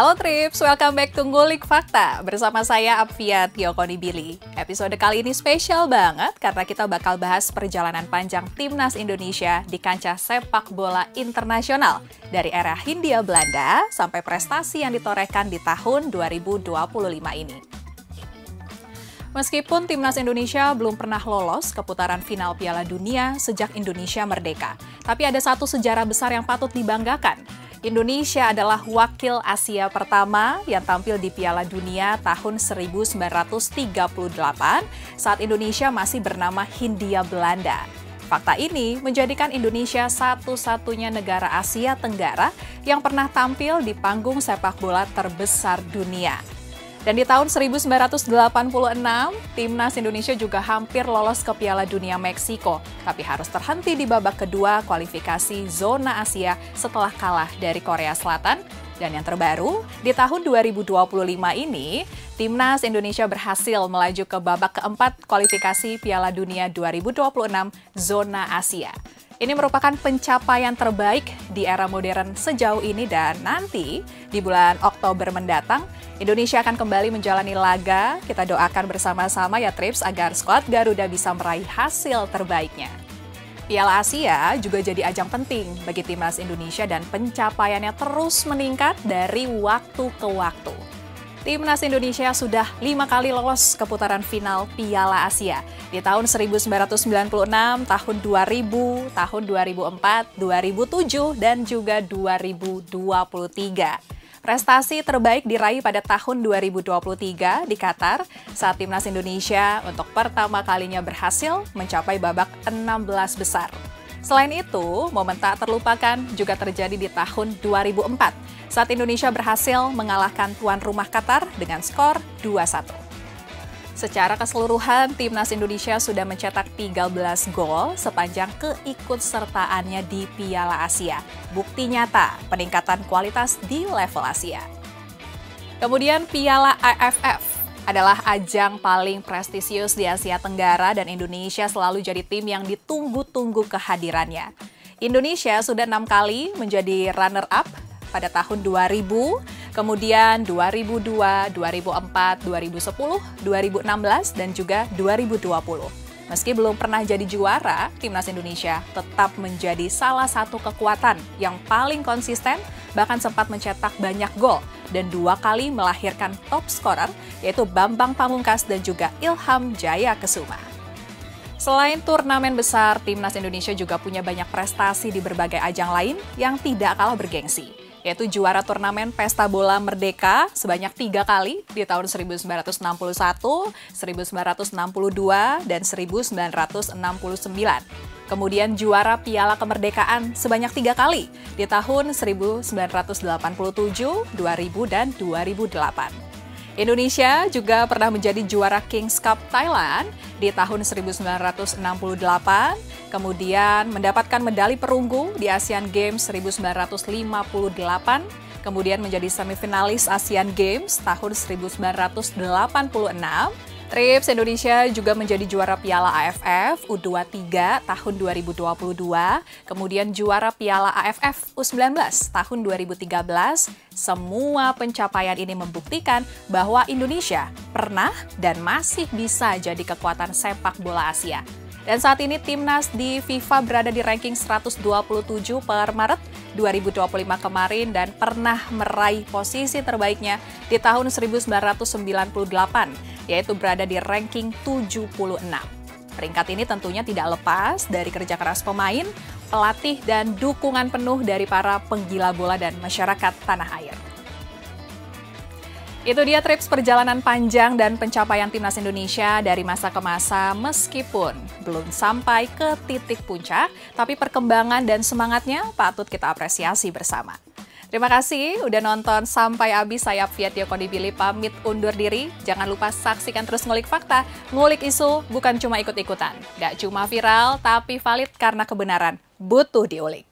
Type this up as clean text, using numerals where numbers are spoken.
Halo Trips, welcome back to Ngulik Fakta bersama saya Apviat Yokonibili. Episode kali ini spesial banget karena kita bakal bahas perjalanan panjang Timnas Indonesia di kancah sepak bola internasional dari era Hindia Belanda sampai prestasi yang ditorehkan di tahun 2025 ini. Meskipun Timnas Indonesia belum pernah lolos ke putaran final Piala Dunia sejak Indonesia merdeka, tapi ada satu sejarah besar yang patut dibanggakan. Indonesia adalah wakil Asia pertama yang tampil di Piala Dunia tahun 1938 saat Indonesia masih bernama Hindia Belanda. Fakta ini menjadikan Indonesia satu-satunya negara Asia Tenggara yang pernah tampil di panggung sepak bola terbesar dunia. Dan di tahun 1986, Timnas Indonesia juga hampir lolos ke Piala Dunia Meksiko, tapi harus terhenti di babak kedua kualifikasi zona Asia setelah kalah dari Korea Selatan. Dan yang terbaru, di tahun 2025 ini, Timnas Indonesia berhasil melaju ke babak keempat kualifikasi Piala Dunia 2026 zona Asia. Ini merupakan pencapaian terbaik di era modern sejauh ini dan nanti di bulan Oktober mendatang, Indonesia akan kembali menjalani laga. Kita doakan bersama-sama ya Trips agar skuad Garuda bisa meraih hasil terbaiknya. Piala Asia juga jadi ajang penting bagi Timnas Indonesia dan pencapaiannya terus meningkat dari waktu ke waktu. Timnas Indonesia sudah 5 kali lolos ke putaran final Piala Asia di tahun 1996, tahun 2000, tahun 2004, 2007, dan juga 2023. Prestasi terbaik diraih pada tahun 2023 di Qatar saat Timnas Indonesia untuk pertama kalinya berhasil mencapai babak 16 besar. Selain itu, momen tak terlupakan juga terjadi di tahun 2004 saat Indonesia berhasil mengalahkan tuan rumah Qatar dengan skor 2-1. Secara keseluruhan, Timnas Indonesia sudah mencetak 13 gol sepanjang keikutsertaannya di Piala Asia. Bukti nyata peningkatan kualitas di level Asia. Kemudian Piala AFF adalah ajang paling prestisius di Asia Tenggara dan Indonesia selalu jadi tim yang ditunggu-tunggu kehadirannya. Indonesia sudah 6 kali menjadi runner-up pada tahun 2000, kemudian 2002, 2004, 2010, 2016, dan juga 2020. Meski belum pernah jadi juara, Timnas Indonesia tetap menjadi salah satu kekuatan yang paling konsisten, bahkan sempat mencetak banyak gol, dan 2 kali melahirkan top scorer, yaitu Bambang Pamungkas dan juga Ilham Jaya Kesuma. Selain turnamen besar, Timnas Indonesia juga punya banyak prestasi di berbagai ajang lain yang tidak kalah bergengsi, yaitu juara turnamen Pesta Bola Merdeka sebanyak 3 kali di tahun 1961, 1962, dan 1969. Kemudian juara Piala Kemerdekaan sebanyak 3 kali di tahun 1987, 2000, dan 2008. Indonesia juga pernah menjadi juara Kings Cup Thailand di tahun 1968, kemudian mendapatkan medali perunggu di Asian Games 1958, kemudian menjadi semifinalis Asian Games tahun 1986. Trips Indonesia juga menjadi juara Piala AFF U23 tahun 2022, kemudian juara Piala AFF U19 tahun 2013. Semua pencapaian ini membuktikan bahwa Indonesia pernah dan masih bisa jadi kekuatan sepak bola Asia. Dan saat ini Timnas di FIFA berada di ranking 127 per Maret 2025 kemarin dan pernah meraih posisi terbaiknya di tahun 1998, yaitu berada di ranking 76. Peringkat ini tentunya tidak lepas dari kerja keras pemain, pelatih, dan dukungan penuh dari para penggila bola dan masyarakat tanah air. Itu dia Trips perjalanan panjang dan pencapaian Timnas Indonesia dari masa ke masa meskipun belum sampai ke titik puncak, tapi perkembangan dan semangatnya patut kita apresiasi bersama. Terima kasih udah nonton sampai habis. Saya Apviat Yokonibili pamit undur diri. Jangan lupa saksikan terus Ngulik Fakta. Ngulik isu bukan cuma ikut-ikutan. Gak cuma viral, tapi valid karena kebenaran butuh diulik.